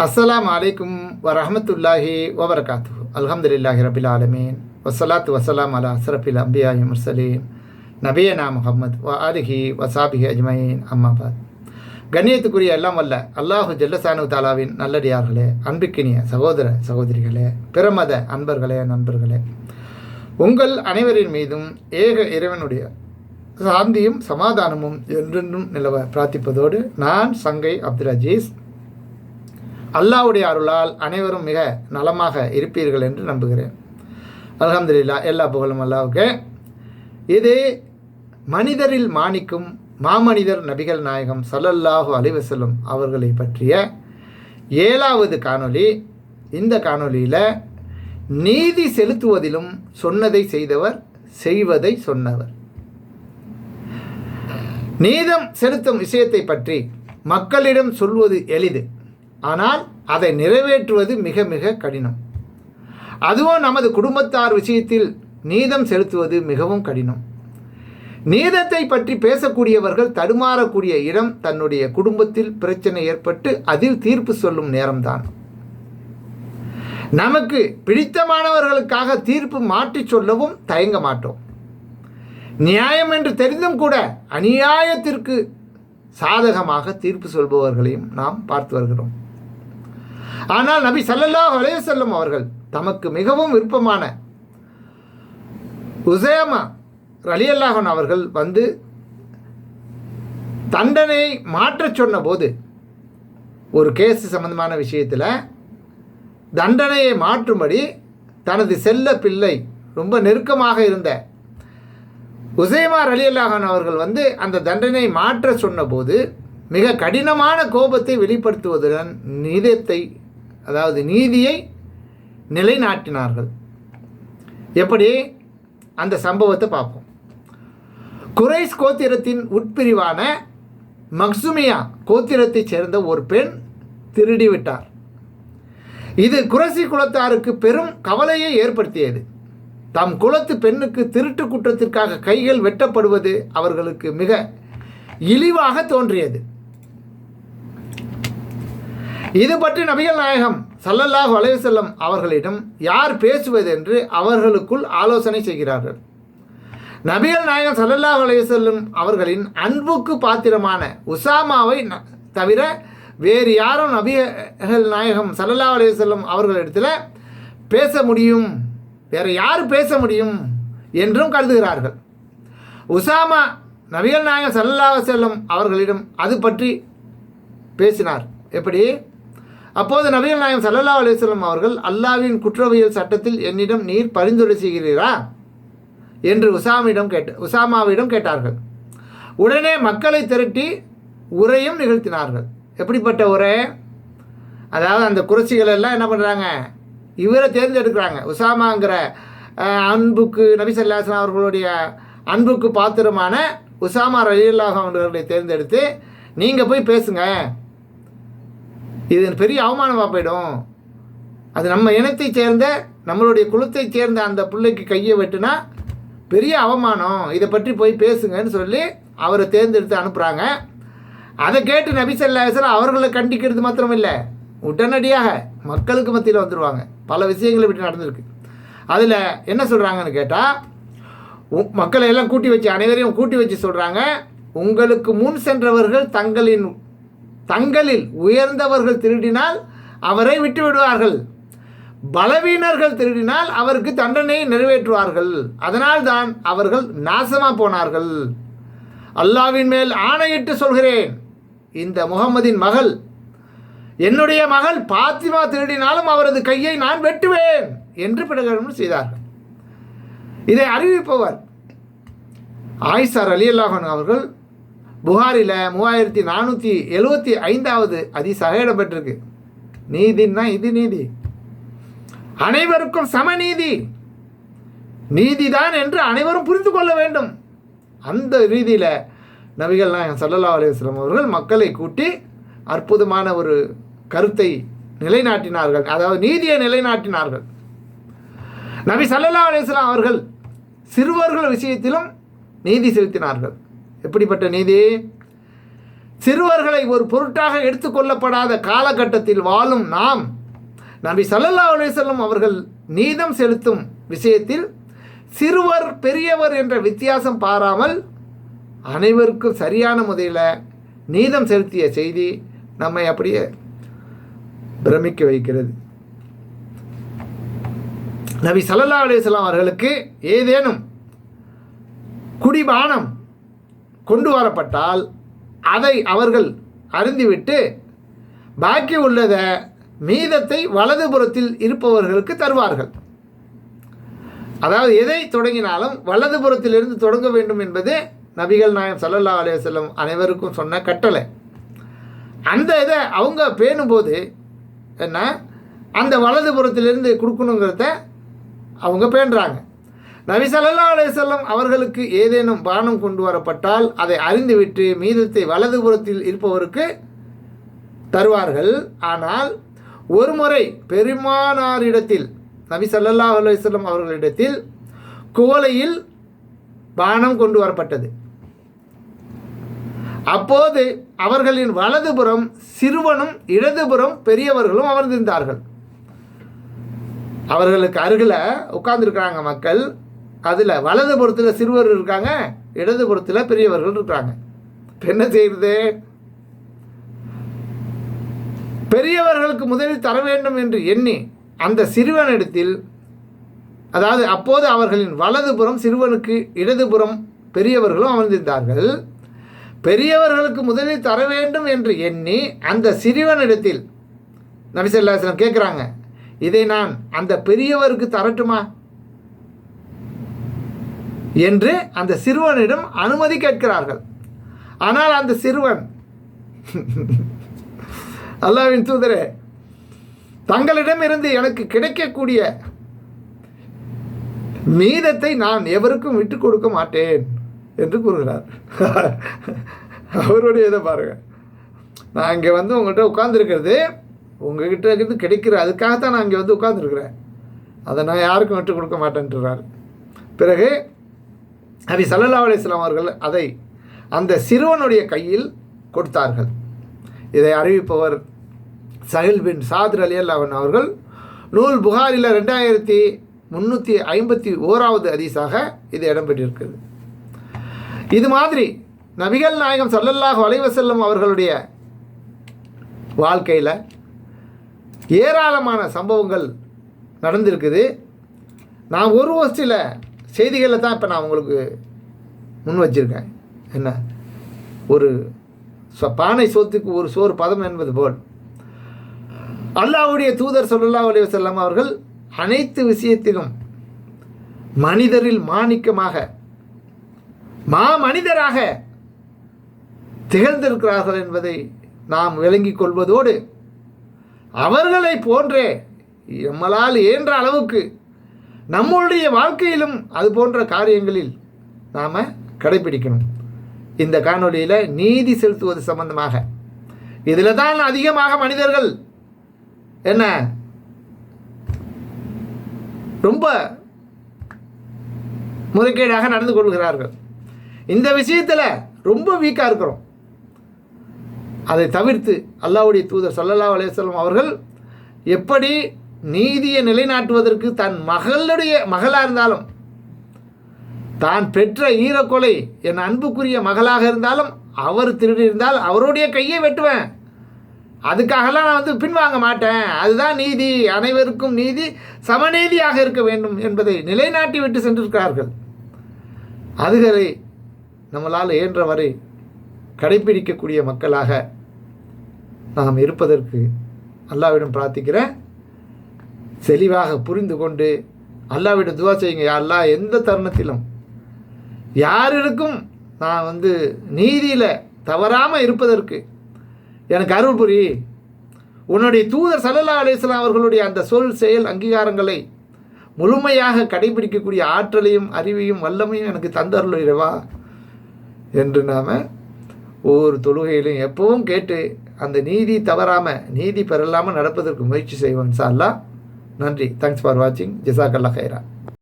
அஸ்ஸலாமு அலைக்கும் வரஹ்மத்துல்லாஹி வபரகாத்துஹு. அல்ஹம்துலில்லாஹி ரபில் ஆலமீன் வஸ்ஸலாத்து வஸ்ஸலாம் அலா அஸ்ரஃபில் அம்பியாஹி முர்சலீன் நபியனா முஹம்மத் வ ஆலிஹி வசாபிஹி அஜ்மஈன். அம்மாபாத். கண்ணியத்துக்குரிய எல்லாம் வல்ல அல்லாஹு ஜல்லசானு தாலாவின் நல்லடியார்களே, அன்பிக்கினிய சகோதர சகோதரிகளே, பிரமத அன்பர்களே, நண்பர்களே, உங்கள் அனைவரின் மீதும் ஏக இறைவனுடைய சாந்தியும் சமாதானமும் என்றென்றும் நிலவ பிரார்த்திப்பதோடு நான் சங்கை அப்துல் அஜீஸ். அல்லாஹ்வுடைய அருளால் அனைவரும் மிக நலமாக இருப்பீர்கள் என்று நம்புகிறேன். அல்ஹம்துலில்லாஹ், எல்லா புகழும் அல்லாஹ்வுக்கே. இது மனிதரில் மாணிக்கும் மாமனிதர் நபிகள் நாயகம் ஸல்லல்லாஹு அலைஹி வஸல்லம் அவர்களை பற்றிய 7வது காணொளி. இந்த காணொளியில் நீதி செலுத்துவதிலும் சொன்னதை செய்தவர், செய்வதை சொன்னவர். நீதம் செலுத்தும் விஷயத்தை பற்றி மக்களிடம் சொல்வது எளிது, ஆனால் அதை நிறைவேற்றுவது மிக மிக கடினம். அதுவும் நமது குடும்பத்தார் விஷயத்தில் நீதம் செலுத்துவது மிகவும் கடினம். நீதத்தை பற்றி பேசக்கூடியவர்கள் தடுமாறக்கூடிய இடம் தன்னுடைய குடும்பத்தில் பிரச்சனை ஏற்பட்டு அதில் தீர்ப்பு சொல்லும் நேரம்தான். நமக்கு பிடித்தமானவர்களுக்காக தீர்ப்பு மாற்றி சொல்லவும் தயங்க மாட்டோம். நியாயம் என்று தெரிந்தும் கூட அநியாயத்திற்கு சாதகமாக தீர்ப்பு சொல்பவர்களையும் நாம் பார்த்து வருகிறோம். ஆனால் நபி ஸல்லல்லாஹு அலைஹி வஸல்லம் அவர்கள் தமக்கு மிகவும் விருப்பமான உஸைமா ரலியல்லாஹு அன்ஹு அவர்கள் வந்து தண்டனையை மாற்றச் சொன்ன போது, ஒரு கேஸ் சம்பந்தமான விஷயத்தில் தண்டனையை மாற்றும்படி தனது செல்ல பிள்ளை ரொம்ப நெருக்கமாக இருந்த உஸைமா ரலியல்லாஹு அன்ஹு அவர்கள் வந்து அந்த தண்டனையை மாற்ற சொன்னபோது மிக கடினமான கோபத்தை வெளிப்படுத்துவதுடன் நீதியை நிலைநாட்டினார்கள். எப்படி அந்த சம்பவத்தை பார்ப்போம். குரைஸ் கோத்திரத்தின் உட்பிரிவான மக்சுமியா கோத்திரத்தைச் சேர்ந்த ஒரு பெண் திருடிவிட்டார். இது குறைசி குலத்தாருக்கு பெரும் கவலையை ஏற்படுத்தியது. தம் குலத்து பெண்ணுக்கு திருட்டு குற்றத்திற்காக கைகள் வெட்டப்படுவது அவர்களுக்கு மிக இழிவாக தோன்றியது. இது பற்றி நபிகள் நாயகம் ஸல்லல்லாஹு அலைஹி வஸல்லம் அவர்களிடம் யார் பேசுவது என்று அவர்களுக்குள் ஆலோசனை செய்கிறார்கள். நபிகள் நாயகம் ஸல்லல்லாஹு அலைஹி வஸல்லம் அவர்களின் அன்புக்கு பாத்திரமான உஸாமாவை தவிர வேறு யாரும் நபிகள் நாயகம் ஸல்லல்லாஹு அலைஹி வஸல்லம் அவர்களிடத்தில் பேச முடியும், வேறு யார் பேச முடியும் என்றும் கருதுகிறார்கள். உஸாமா நபிகள் நாயகம் ஸல்லல்லாஹு அலைஹி வஸல்லம் அவர்களிடம் அது பற்றி பேசினார். எப்படி? அப்போது நபிகள் நாயகம் ஸல்லல்லாஹு அலைஹி வஸல்லம் அவர்கள், அல்லாஹ்வின் குற்றவியல் சட்டத்தில் என்னிடம் நீர் பரிந்துரை செய்கிறீரா என்று உஸாமாவிடம் கேட்டார்கள். உடனே மக்களை திரட்டி உரையும் நிகழ்த்தினார்கள். எப்படிப்பட்ட உரை? அதாவது அந்த குறைச்சிகள் எல்லாம் என்ன பண்ணுறாங்க, இவரை தேர்ந்தெடுக்கிறாங்க. உஸாமாங்கிற அன்புக்கு நபி ஸல்லல்லாஹு அலைஹி வஸல்லம் அவர்களுடைய அன்புக்கு பாத்திரமான உஸாமா ரலியல்லாஹு அன்ஹு அவர்களை தேர்ந்தெடுத்து, நீங்கள் போய் பேசுங்க, இது பெரிய அவமானமாக போயிடும், அது நம்ம இனத்தைச் சேர்ந்த நம்மளுடைய குலத்தைச் சேர்ந்த அந்த பிள்ளைக்கு கையை வெட்டுனா பெரிய அவமானம், இதை பற்றி போய் பேசுங்கன்னு சொல்லி அவரை தேர்ந்தெடுத்து அனுப்புகிறாங்க. அதை கேட்டு நபி ஸல்லல்லாஹு அலைஹி வஸல்லம் அவர்களை கண்டிக்கிறது மாத்திரம் இல்லை, உடனடியாக மக்களுக்கு மத்தியில் வந்துடுவாங்க. பல விஷயங்களை விட்டு நடந்திருக்கு. அதில் என்ன சொல்கிறாங்கன்னு கேட்டால், மக்களை எல்லாம் கூட்டி வச்சு, அனைவரையும் கூட்டி வச்சு சொல்கிறாங்க, உங்களுக்கு முன் சென்றவர்கள் தங்களில் உயர்ந்தவர்கள் திருடினால் அவரை விட்டு விடுவார்கள், பலவீனர்கள் திருடினால் அவருக்கு தண்டனையை நிறைவேற்றுவார்கள், அதனால் தான் அவர்கள் நாசமாக போனார்கள். அல்லாஹ்வின் மேல் ஆணையிட்டு சொல்கிறேன், இந்த முகம்மதின் மகள், என்னுடைய மகள் பாத்திமா திருடினாலும் அவரது கையை நான் வெட்டுவேன் என்று பிரகடனம் செய்தார்கள். இதை அறிவிப்பவர் ஆயிஷா ரலியல்லாஹு அன்ஹா அவர்கள். புகாரில் 3475வது ஹதீஸாக இடம்பெற்றிருக்கு. நீதினா இது நீதி, அனைவருக்கும் சமநீதி, நீதிதான் என்று அனைவரும் புரிந்து கொள்ள வேண்டும். அந்த ரீதியில் நபிகள் நாயகம் ஸல்லல்லாஹு அலைஹி வஸல்லம் அவர்கள் மக்களை கூட்டி அற்புதமான ஒரு கருத்தை நிலைநாட்டினார்கள். அதாவது நீதியை நிலைநாட்டினார்கள். நபி ஸல்லல்லாஹு அலைஹி வஸல்லம் அவர்கள் சிறுவர்கள் விஷயத்திலும் நீதி செலுத்தினார்கள். எப்படிப்பட்ட நீதி? சிறுவர்களை ஒரு பொருட்டாக எடுத்துக்கொள்ளப்படாத காலகட்டத்தில் வாழும் நாம் நபி ஸல்லல்லாஹு அலைஹி வஸல்லம் அவர்கள் நீதம் செலுத்தும் விஷயத்தில் சிறுவர் பெரியவர் என்ற வித்தியாசம் பாராமல் அனைவருக்கும் சரியான முறையில் நீதம் செலுத்திய செய்தி நம்மை அப்படியே பிரமிக்க வைக்கிறது. நபி ஸல்லல்லாஹு அலைஹி வஸல்லம் அவர்களுக்கு ஏதேனும் குடிபானம் கொண்டு வரப்பட்டால் அதை அவர்கள் அருந்திவிட்டு பாக்கி உள்ளதை மீதத்தை வலதுபுறத்தில் இருப்பவர்களுக்கு தருவார்கள். அதாவது எதை தொடங்கினாலும் வலதுபுறத்திலிருந்து தொடங்க வேண்டும் என்பது நபிகள் நாயகம் ஸல்லல்லாஹு அலைஹி வஸல்லம் அனைவருக்கும் சொன்ன கட்டளை. அந்த இதை அவங்க பேணும்போது என்ன அந்த வலதுபுறத்திலிருந்து கொடுக்கணுங்கிறத அவங்க பேணுறாங்க. நபி ஸல்லல்லாஹு அலைஹி வஸல்லம் அவர்களுக்கு ஏதேனும் பானம் கொண்டு வரப்பட்டால் அதை அறிந்துவிட்டு மீதத்தை வலதுபுறத்தில் இருப்பவருக்கு தருவார்கள். ஆனால் ஒரு முறை பெருமானாரிடத்தில் நபி ஸல்லல்லாஹு அலைஹி வஸல்லம் அவர்களிடத்தில் குவளையில் பானம் கொண்டு வரப்பட்டது. அப்போது அவர்களின் வலதுபுறம் சிறுவனும் இடதுபுறம் பெரியவர்களும் அமர்ந்திருந்தார்கள். அவர்களுக்கு அருகில் உட்கார்ந்துருக்கிறாங்க மக்கள். அதில் வலதுபுறத்தில் சிறுவர் இருக்காங்க, இடதுபுறத்தில் பெரியவர்கள் இருக்கிறாங்க. என்ன செய்கிறது? பெரியவர்களுக்கு முதலில் தர வேண்டும் என்று எண்ணி அந்த சிறுவனிடத்தில், அதாவது அப்போது அவர்களின் வலதுபுறம் சிறுவனுக்கு இடதுபுறம் பெரியவர்களும் அமர்ந்திருந்தார்கள். பெரியவர்களுக்கு முதலில் தர வேண்டும் என்று எண்ணி அந்த சிறுவனிடத்தில் நபி ஸல்லல்லாஹு அலைஹி வஸல்லம் கேட்குறாங்க, இதை நான் அந்த பெரியவருக்கு தரட்டுமா என்று அந்த சிறுவனிடம் அனுமதி கேட்கிறார்கள். ஆனால் அந்த சிறுவன், அல்லாஹ்வின் தூதரே, தங்களிடம் இருந்து எனக்கு கிடைக்கக்கூடிய மீதத்தை நான் எவருக்கும் விட்டு கொடுக்க மாட்டேன் என்று கூறுகிறார். அவருடைய இதை பாருங்க, நான் இங்கே வந்து உங்கள்கிட்ட உட்கார்ந்துருக்கிறது உங்ககிட்ட இருந்து கிடைக்கிற அதுக்காகத்தான் நான் இங்கே வந்து உட்கார்ந்துருக்கிறேன், அதை நான் யாருக்கும் விட்டு கொடுக்க மாட்டேன்றார். பிறகு நபி ஸல்லல்லாஹு அலைஹி வஸல்லம் அவர்கள் அதை அந்த சிறுவனுடைய கையில் கொடுத்தார்கள். இதை அறிவிப்பவர் சஹில் பின் சாத் ரலியல்லாஹு அன்ஹு அவர்கள். நூல் புகாரில் 2351வது ஹதீஸாக இது இடம்பெற்றிருக்கிறது. இது மாதிரி நபிகள் நாயகம் ஸல்லல்லாஹு அலைஹி வஸல்லம் அவர்களுடைய வாழ்க்கையில் ஏராளமான சம்பவங்கள் நடந்திருக்குது. நான் ஒரு சில செய்திகளை தான் இப்போ நான் உங்களுக்கு முன் வச்சுருக்கேன். என்ன, ஒரு பானை சோத்துக்கு ஒரு சோறு பதம் என்பது போல் அல்லாஹ்வுடைய தூதர் ஸல்லல்லாஹு அலைஹி வஸல்லம் அவர்கள் அனைத்து விஷயத்திலும் மனிதரில் மாணிக்கமாக மனிதராக திகழ்ந்திருக்கிறார்கள் என்பதை நாம் விளங்கிக் கொள்வதோடு அவர்களை போன்றே நம்மளால் இயன்ற அளவுக்கு நம்முடைய வாழ்க்கையிலும் அது போன்ற காரியங்களில் நாம் கடைபிடிக்கணும். இந்த காணொலியில் நீதி செலுத்துவது சம்பந்தமாக இதில் தான் அதிகமாக மனிதர்கள் என்ன ரொம்ப முறைகேடாக நடந்து கொள்கிறார்கள். இந்த விஷயத்தில் ரொம்ப வீக்காக இருக்கிறோம். அதை தவிர்த்து அல்லாஹ்வுடைய தூதர் ஸல்லல்லாஹு அலைஹி வஸல்லம் அவர்கள் எப்படி நீதியை நிலைநாட்டுவதற்கு தன் மகளாக இருந்தாலும், தான் பெற்ற ஈரக்கொலை என் அன்புக்குரிய மகளாக இருந்தாலும் அவர் திருடி இருந்தால் அவருடைய கையை வெட்டுவேன், அதுக்காகலாம் நான் வந்து பின்வாங்க மாட்டேன், அதுதான் நீதி, அனைவருக்கும் நீதி சமநீதியாக இருக்க வேண்டும் என்பதை நிலைநாட்டி விட்டு சென்றிருக்கிறார்கள். அதுகளை நம்மளால் இயன்ற வரை கடைப்பிடிக்கக்கூடிய மக்களாக நாம் இருப்பதற்கு அல்லாஹ்விடம் பிரார்த்திக்கிறேன். தெளிவாக புரிந்து கொண்டு அல்லாஹ்விடம் துஆ செய்யுங்க. யா அல்லாஹ், எந்த தருணத்திலும் யாருக்கும் நான் வந்து நீதியில் தவறாமல் இருப்பதற்கு எனக்கு அருள் புரி. உன்னுடைய தூதர் ஸல்லல்லாஹு அலைஹி வஸல்லம் அவர்களுடைய அந்த சொல் செயல் அங்கீகாரங்களை முழுமையாக கடைபிடிக்கக்கூடிய ஆற்றலையும் அறிவையும் வல்லமையும் எனக்கு தந்தருள் இறைவா என்று நாம் ஒவ்வொரு தொழுகையிலும் எப்பவும் கேட்டு அந்த நீதி தவறாமல் நீதி பெறலாமல் நடப்பதற்கு முயற்சி செய்வோம் இன்ஷா அல்லாஹ். நன்றி. தேங்க்ஸ் ஃபார் வாட்சிங். ஜஸாக்கல்லாஹ் கைரா.